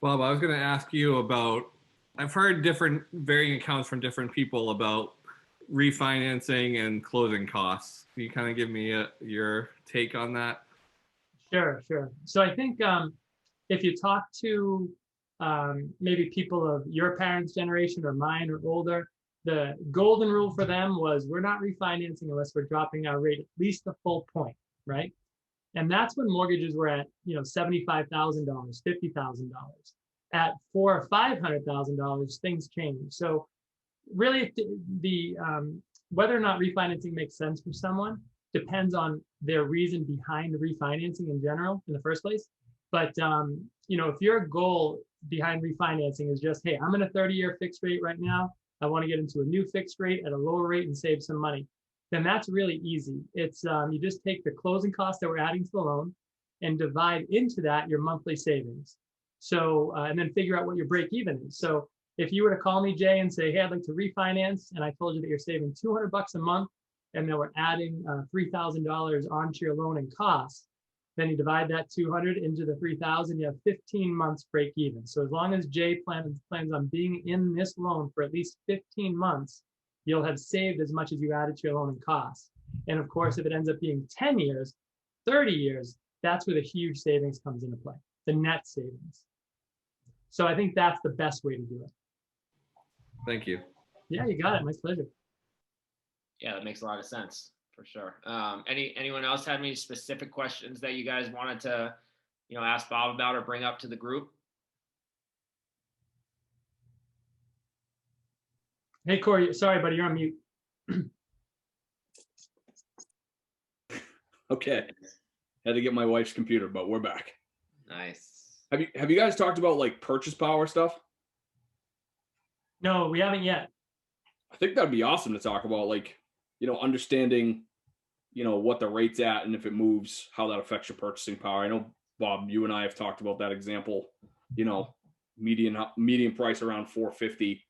Bob, I was going to ask you about. I've heard different varying accounts from different people about refinancing and closing costs. Can you kind of give me your take on that? Sure, sure. So I think if you talk to maybe people of your parents' generation or mine or older, the golden rule for them was we're not refinancing unless we're dropping our rate at least a full point, right? And that's when mortgages were at, $75,000, $50,000. At four or $500,000, things change. So really, the whether or not refinancing makes sense for someone depends on their reason behind refinancing in general in the first place. But if your goal behind refinancing is just, hey, I'm in a 30-year fixed rate right now, I want to get into a new fixed rate at a lower rate and save some money, then that's really easy. It's you just take the closing costs that we're adding to the loan and divide into that your monthly savings. So and then figure out what your break even is. So if you were to call me, Jay, and say, hey, I'd like to refinance, and I told you that you're saving $200 a month, and then we're adding $3,000 onto your loan and costs, then you divide that 200 into the 3,000, you have 15 months break even. So as long as Jay plans on being in this loan for at least 15 months, you'll have saved as much as you added to your loan and costs. And of course, if it ends up being 10 years, 30 years, that's where the huge savings comes into play, the net savings. So I think that's the best way to do it. Thank you. Yeah, you got it. My pleasure. Yeah, that makes a lot of sense for sure. Anyone else had any specific questions that you guys wanted to, ask Bob about or bring up to the group? Hey, Corey, sorry, buddy, you're on mute. Okay. Had to get my wife's computer, but we're back. Nice. Have you guys talked about like purchase power stuff? No, we haven't yet. I think that'd be awesome to talk about, like, understanding, what the rate's at and if it moves, how that affects your purchasing power. I know, Bob, you and I have talked about that example, median price around 450,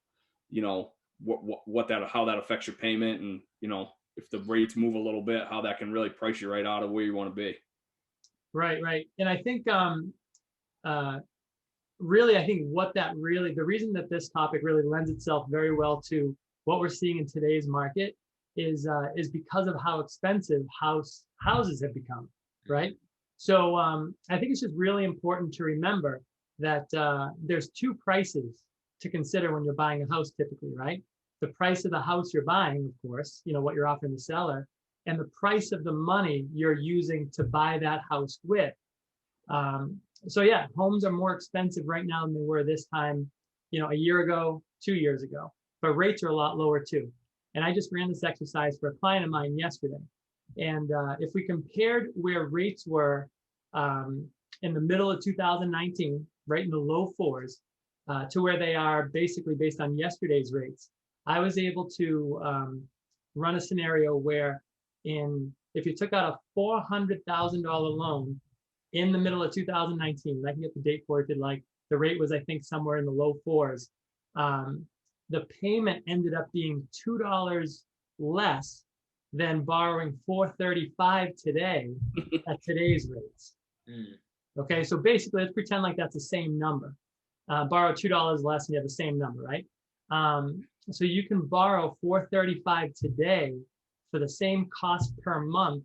how that affects your payment, and, if the rates move a little bit, how that can really price you right out of where you want to be. Right. And I think really, I think the reason that this topic really lends itself very well to what we're seeing in today's market is because of how expensive houses have become, right? So I think it's just really important to remember that there's two prices to consider when you're buying a house typically, right? The price of the house you're buying, of course, what you're offering the seller, and the price of the money you're using to buy that house with. So yeah, homes are more expensive right now than they were this time, a year ago, 2 years ago, but rates are a lot lower too. And I just ran this exercise for a client of mine yesterday. And if we compared where rates were in the middle of 2019, right in the low fours, to where they are basically based on yesterday's rates, I was able to run a scenario where if you took out a $400,000 loan in the middle of 2019, I can get the date for it if you'd like. The rate was, I think, somewhere in the low fours. The payment ended up being $2 less than borrowing $435 today at today's rates. Okay, so basically, let's pretend like that's the same number. Borrow $2 less and you have the same number, right? So you can borrow $435 today for the same cost per month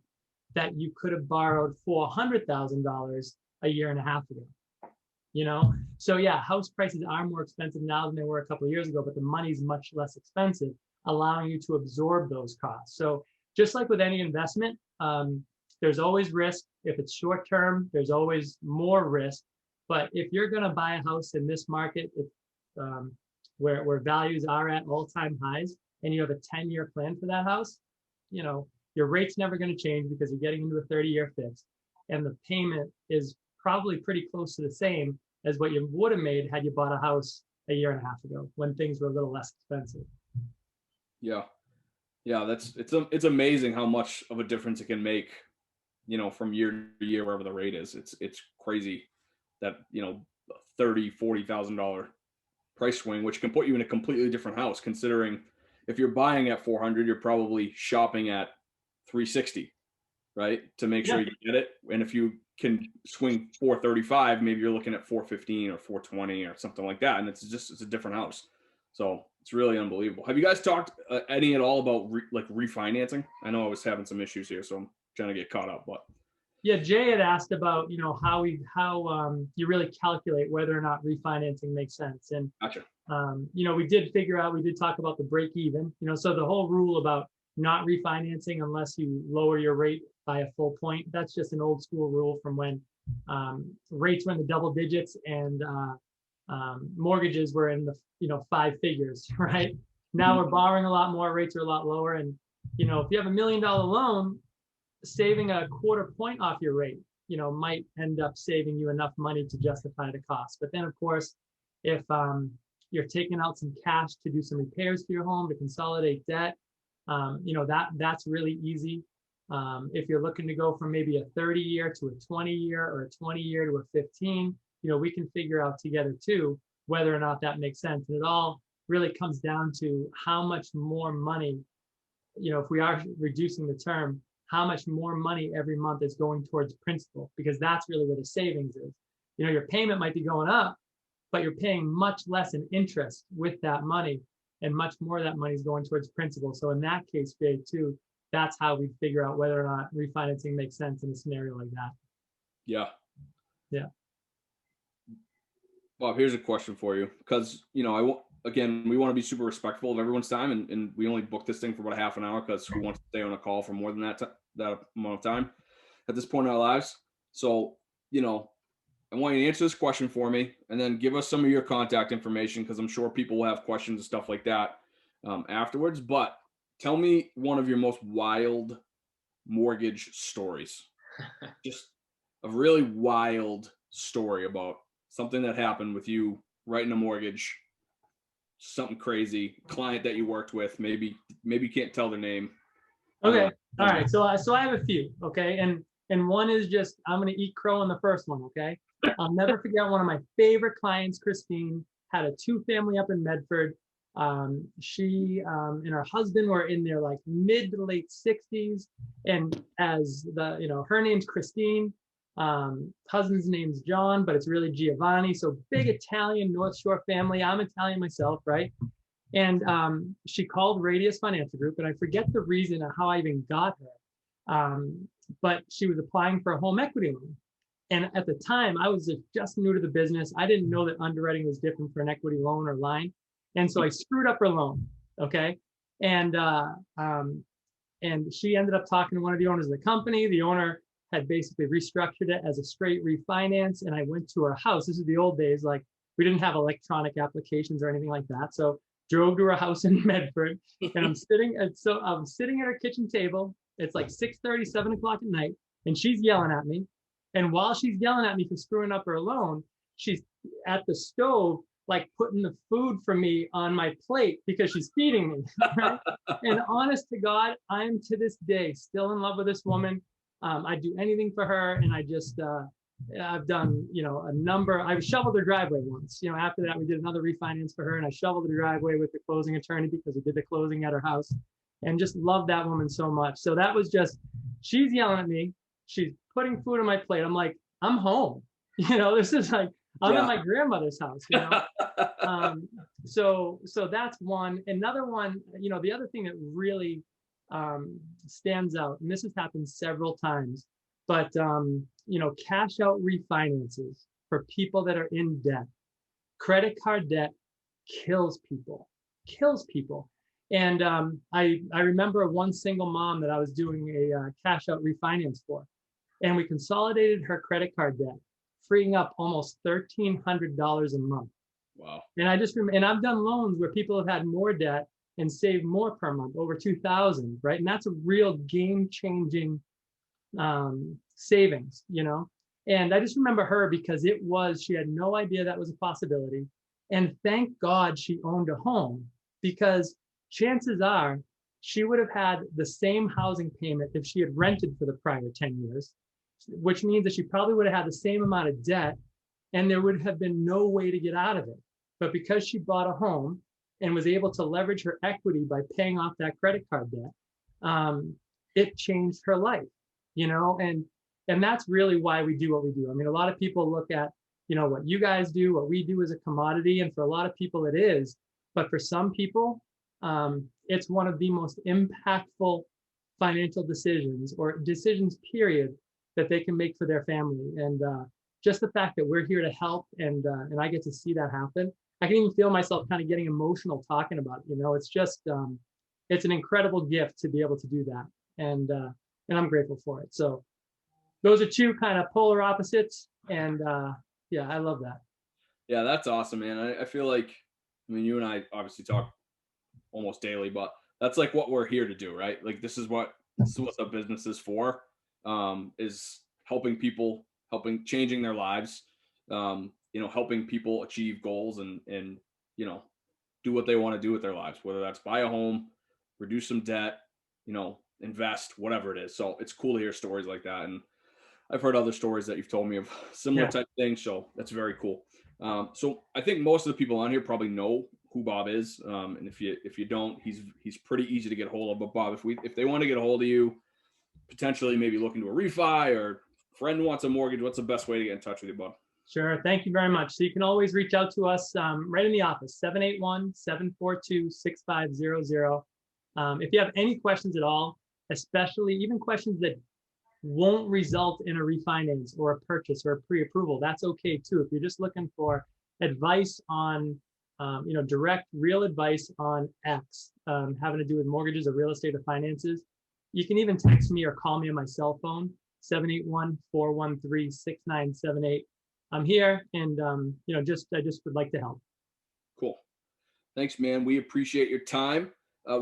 that you could have borrowed $400,000 a year and a half ago. So yeah, house prices are more expensive now than they were a couple of years ago, but the money's much less expensive, allowing you to absorb those costs. So just like with any investment, there's always risk. If it's short term, there's always more risk. But if you're going to buy a house in this market, where values are at all-time highs, and you have a 10-year plan for that house, your rate's never going to change because you're getting into a 30-year fix, and the payment is probably pretty close to the same as what you would have made had you bought a house a year and a half ago when things were a little less expensive. Yeah, it's amazing how much of a difference it can make, from year to year, wherever the rate is. It's crazy that $30,000-$40,000 price swing, which can put you in a completely different house. Considering if you're buying at 400, you're probably shopping at 360, right? To make sure Yeah. you get it. And if you can swing 435, maybe you're looking at 415 or 420 or something like that. And it's a different house. So it's really unbelievable. Have you guys talked any at all about refinancing? I know I was having some issues here, so I'm trying to get caught up, but. Yeah, Jay had asked about, how you really calculate whether or not refinancing makes sense. And Gotcha. we did talk about the break even, so the whole rule about not refinancing unless you lower your rate by a full point, that's just an old school rule from when rates were in the double digits and mortgages were in the, 5 figures, right? Now we're borrowing a lot more, rates are a lot lower. And, if you have $1 million loan, saving a quarter point off your rate, might end up saving you enough money to justify the cost. But then, of course, if you're taking out some cash to do some repairs to your home, to consolidate debt, that's really easy. If you're looking to go from maybe a 30-year to a 20-year or a 20-year to a 15, we can figure out together too whether or not that makes sense. And it all really comes down to how much more money, if we are reducing the term, how much more money every month is going towards principal, because that's really where the savings is. Your payment might be going up, but you're paying much less in interest with that money, and much more of that money is going towards principal. So in that case, Jay, too, that's how we figure out whether or not refinancing makes sense in a scenario like that. Yeah. Yeah. Bob, here's a question for you, because we want to be super respectful of everyone's time, and we only booked this thing for about a half an hour because who wants to stay on a call for more than that amount of time at this point in our lives. So I want you to answer this question for me, and then give us some of your contact information, because I'm sure people will have questions and stuff like that afterwards. But tell me one of your most wild mortgage stories. Just a really wild story about something that happened with you writing a mortgage, something crazy, client that you worked with, maybe you can't tell their name. Okay. All right. So I have a few. Okay. And one is just, I'm going to eat crow on the first one. Okay. I'll never forget one of my favorite clients, Christine, had a 2-family up in Medford. She and her husband were in their like mid to late 60s. And as her name's Christine, husband's name's John, but it's really Giovanni. So big Italian North Shore family. I'm Italian myself, right? And she called Radius Financial Group, and I forget the reason or how I even got her. But she was applying for a home equity loan. And at the time, I was just new to the business. I didn't know that underwriting was different for an equity loan or line. And so I screwed up her loan. Okay. And she ended up talking to one of the owners of the company. The owner had basically restructured it as a straight refinance. And I went to her house. This is the old days. Like, we didn't have electronic applications or anything like that. So drove to her house in Medford, and I'm sitting at her kitchen table. It's like 6:30, 7 o'clock at night, and she's yelling at me. And while she's yelling at me for screwing up her loan, she's at the stove, like putting the food for me on my plate because she's feeding me. Right? And honest to God, I'm to this day still in love with this woman. I'd do anything for her, and I've done, I've shoveled her driveway once. After that, we did another refinance for her, and I shoveled the driveway with the closing attorney because we did the closing at her house, and just love that woman so much. So that was just, she's yelling at me. She's putting food on my plate. I'm like, I'm home. This is like, I'm at my grandmother's house, So that's one. Another one, the other thing that really stands out, and this has happened several times, but cash out refinances for people that are in debt. Credit card debt kills people. And I remember one single mom that I was doing a cash out refinance for, and we consolidated her credit card debt, freeing up almost $1,300 a month. Wow. And and I've done loans where people have had more debt and saved more per month, over $2,000, right? And that's a real game-changing savings, And I just remember her because she had no idea that was a possibility. And thank God she owned a home, because chances are she would have had the same housing payment if she had rented for the prior 10 years, which means that she probably would have had the same amount of debt, and there would have been no way to get out of it. But because she bought a home and was able to leverage her equity by paying off that credit card debt, it changed her life. and that's really why we do what we do. I mean, a lot of people look at, what you guys do, what we do as a commodity, and for a lot of people it is, but for some people, it's one of the most impactful financial decisions or decisions period that they can make for their family. And just the fact that we're here to help, and I get to see that happen. I can even feel myself kind of getting emotional talking about it. It's just it's an incredible gift to be able to do that, and I'm grateful for it. So those are two kind of polar opposites, and yeah, I love that. Yeah, that's awesome, man. I feel like, I mean, you and I obviously talk almost daily, but that's like what we're here to do, right? Like this is what the business is for, is helping people, changing their lives, helping people achieve goals and do what they want to do with their lives, whether that's buy a home, reduce some debt, invest, whatever it is. So it's cool to hear stories like that. And I've heard other stories that you've told me of similar type things. So that's very cool. So I think most of the people on here probably know who Bob is. And if you don't, he's pretty easy to get a hold of. But Bob, if they want to get a hold of you, potentially maybe looking to a refi, or friend wants a mortgage, what's the best way to get in touch with you, Bob? Sure. Thank you very much. So you can always reach out to us right in the office, 781-742-6500. If you have any questions at all, especially even questions that won't result in a refinance or a purchase or a pre-approval, that's okay too. If you're just looking for advice on, direct real advice on X, having to do with mortgages or real estate or finances, you can even text me or call me on my cell phone, 781-413-6978. I'm here, and I just would like to help. Cool. Thanks, man. We appreciate your time. We've